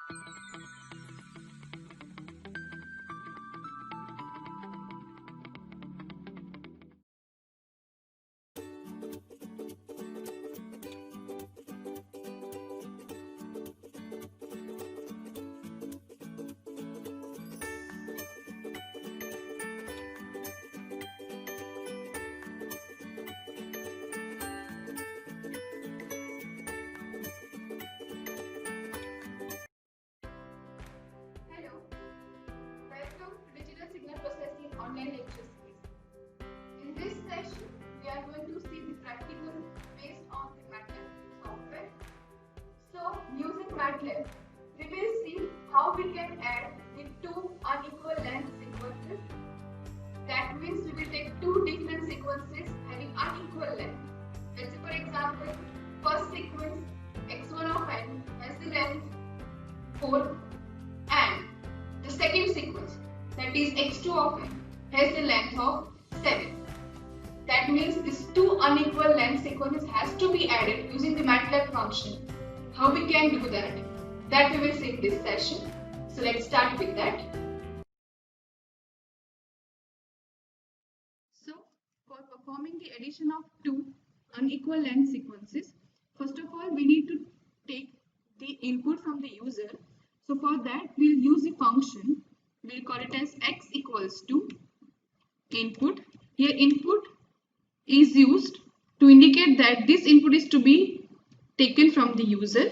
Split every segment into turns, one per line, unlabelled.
Hello, welcome to Digital Signal Processing Online Lecture Series. In this session, we are going to see the practical based on the MATLAB software. So, using MATLAB, we will see how we can add the two unequal length sequences. That means we will take two different sequences having unequal length. Let's say, for example, first sequence x1 of n has the length 4 and the second sequence, that is x2 of n, has the length of 7. That means these two unequal length sequences has to be added using the MATLAB function. How we can do that? That we will see in this session. So let's start with that. So for performing the addition of two unequal length sequences, first of all we need to take the input from the user. So for that we'll use the function, we'll call it as x equals to input. Here input is used to indicate that this input is to be taken from the user,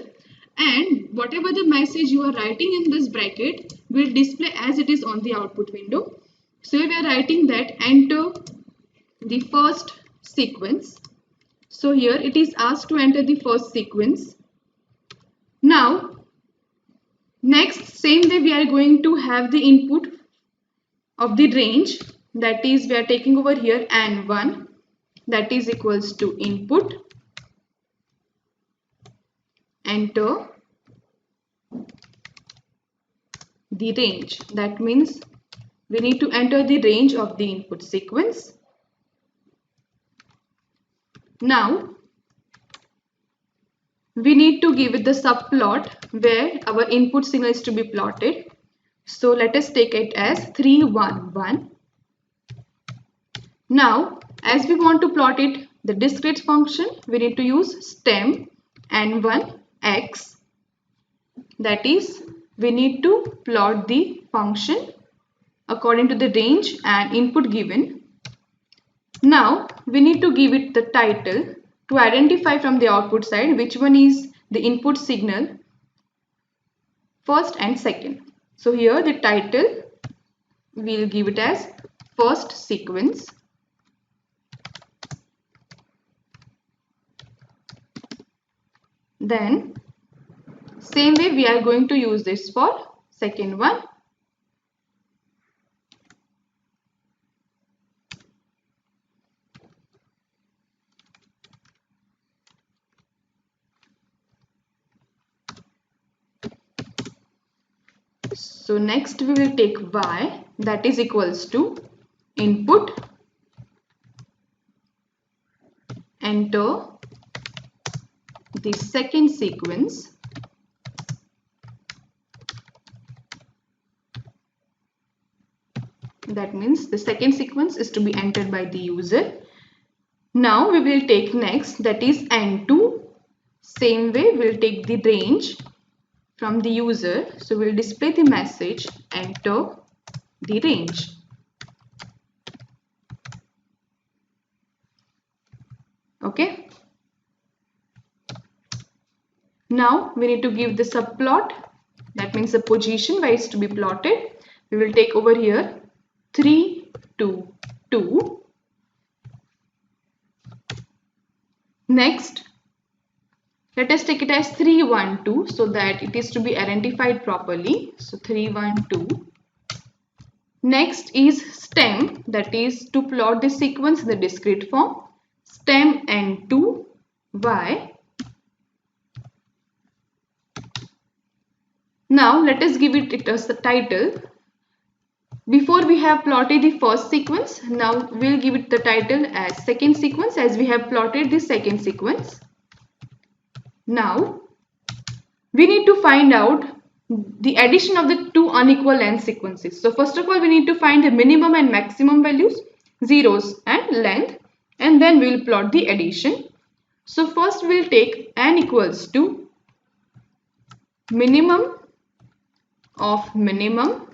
and whatever the message you are writing in this bracket will display as it is on the output window. So we are writing that enter the first sequence. So here it is asked to enter the first sequence. Now next, same way we are going to have the input of the range, that is we are taking over here n1, that is equals to input, enter the range. That means we need to enter the range of the input sequence. Now we need to give it the subplot where our input signal is to be plotted. So let us take it as 3 1 1. Now as we want to plot it the discrete function, we need to use stem n1 x. That is we need to plot the function according to the range and input given. Now we need to give it the title to identify from the output side which one is the input signal, first and second. So here the title we'll give it as first sequence. Then same way we are going to use this for second one. So next we will take y, that is equals to input, enter the second sequence. That means the second sequence is to be entered by the user. Now we will take next, that is n2. Same way we'll take the range from the user. So we'll display the message enter the range. Okay. Now we need to give the subplot. That means the position where it's to be plotted. We will take over here 3 2 2. Next, let us take it as 3 1 2 so that it is to be identified properly. So 3 1 2. Next is stem, that is to plot the sequence in the discrete form. Stem n2 y. Now let us give it as the title. Before we have plotted the first sequence, now we'll give it the title as second sequence as we have plotted the second sequence. Now we need to find out the addition of the two unequal length sequences. So first of all, we need to find the minimum and maximum values, zeros and length, and then we will plot the addition. So first we will take n equals to minimum of n1,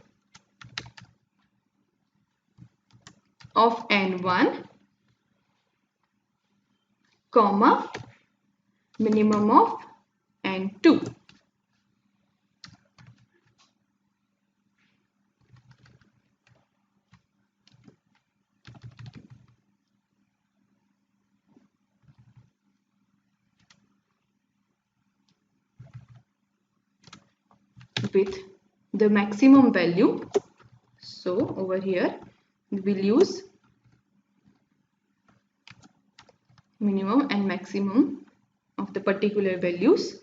comma minimum of n2. With the maximum value. So over here we will use minimum and maximum of the particular values.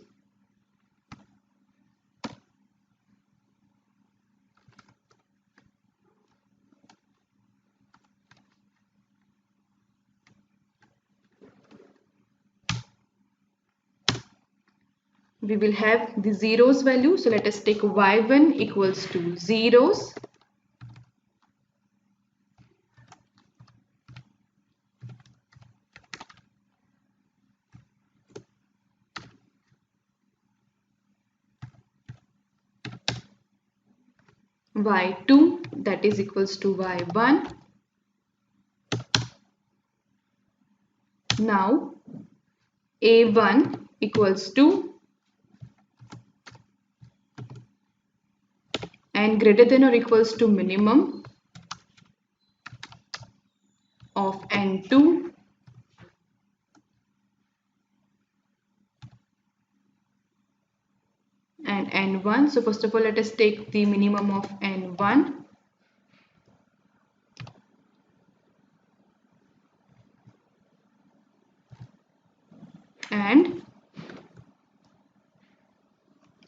We will have the zeros value. So let us take y1 equals to zeros, y2 that is equals to y1. Now a1 equals to and greater than or equals to minimum of n2 and n1. So first of all, let us take the minimum of n1. And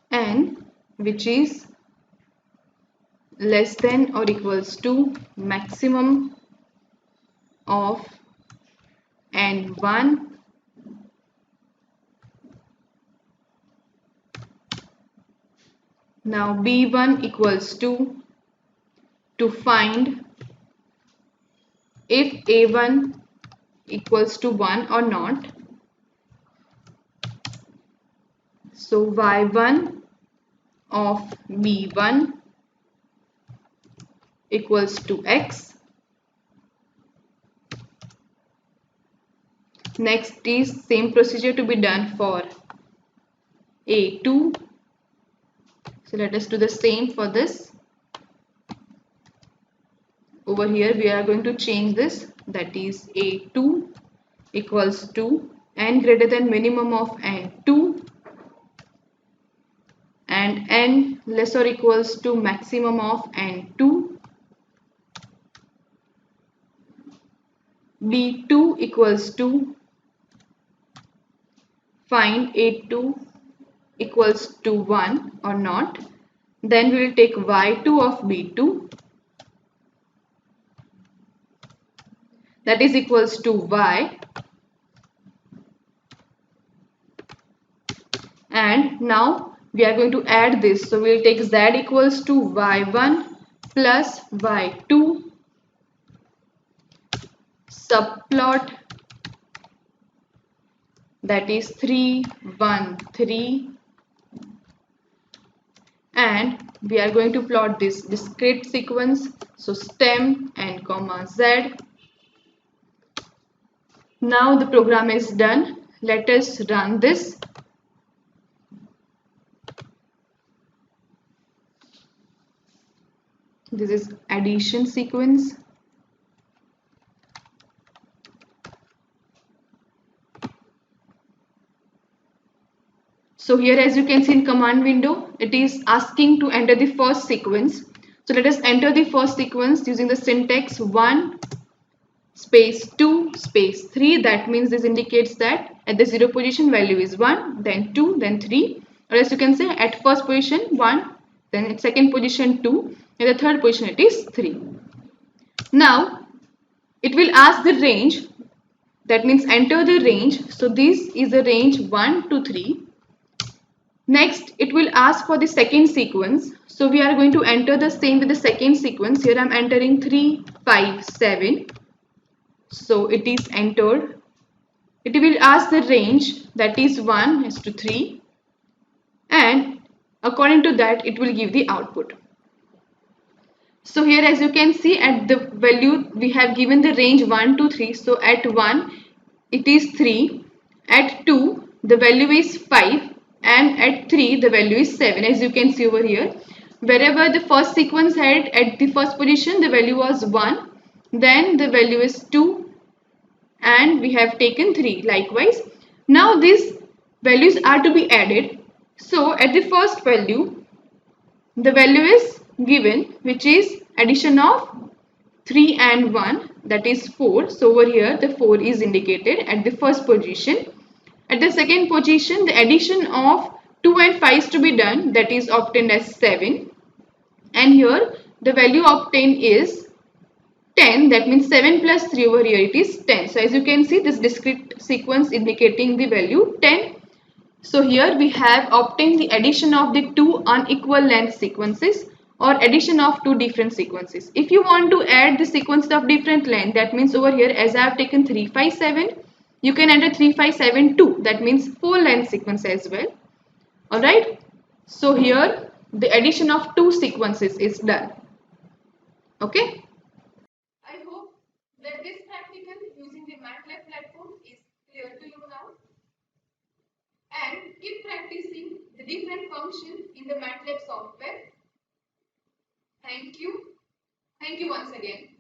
n which is less than or equals to maximum of n1 now b1 equals to find if a1 equals to 1 or not. So y1 of b1 equals to x. Next is same procedure to be done for a2. So let us do the same for this. Over here we are going to change this, that is a2 equals to n greater than minimum of n2 and n less or equals to maximum of n2. b2 equals to find a2 equals to 1 or not. Then we will take y2 of b2, that is equals to y, and now we are going to add this. So we will take z equals to y1 plus y2 subplot, that is 3 1 3, and we are going to plot this discrete sequence. So stem and comma z. Now the program is done. Let us run this. This is addition sequence. So here, as you can see in command window, it is asking to enter the first sequence. So let us enter the first sequence using the syntax 1 space 2 space 3. That means this indicates that at the 0 position value is 1, then 2, then 3. Or as you can say at first position 1, then at second position 2, and the third position it is 3. Now it will ask the range, that means enter the range. So this is the range 1 to 3. Next, it will ask for the second sequence. So we are going to enter the same with the second sequence. Here I am entering 3, 5, 7. So it is entered. It will ask the range, that is 1 is to 3, and according to that it will give the output. So here as you can see, at the value we have given the range 1 to 3. So at 1 it is 3, at 2 the value is 5, and at 3 the value is 7, as you can see over here. Wherever the first sequence had at the first position the value was 1, then the value is 2, and we have taken 3 likewise. Now these values are to be added. So at the first value the value is given, which is addition of 3 and 1, that is 4. So over here the 4 is indicated at the first position. At the second position the addition of 2 and 5 is to be done, that is obtained as 7, and here the value obtained is 10, that means 7 plus 3, over here it is 10. So as you can see, this discrete sequence indicating the value 10. So here we have obtained the addition of the two unequal length sequences, or addition of two different sequences. If you want to add the sequences of different length, that means over here as I have taken 3, 5, 7, you can enter 3, 5, 7, 2. That means 4 length sequence as well. Alright. So here the addition of two sequences is done. Okay. I hope that this practical using the MATLAB platform is clear to you now, and keep practicing the different functions in the MATLAB software. Thank you. Thank you once again.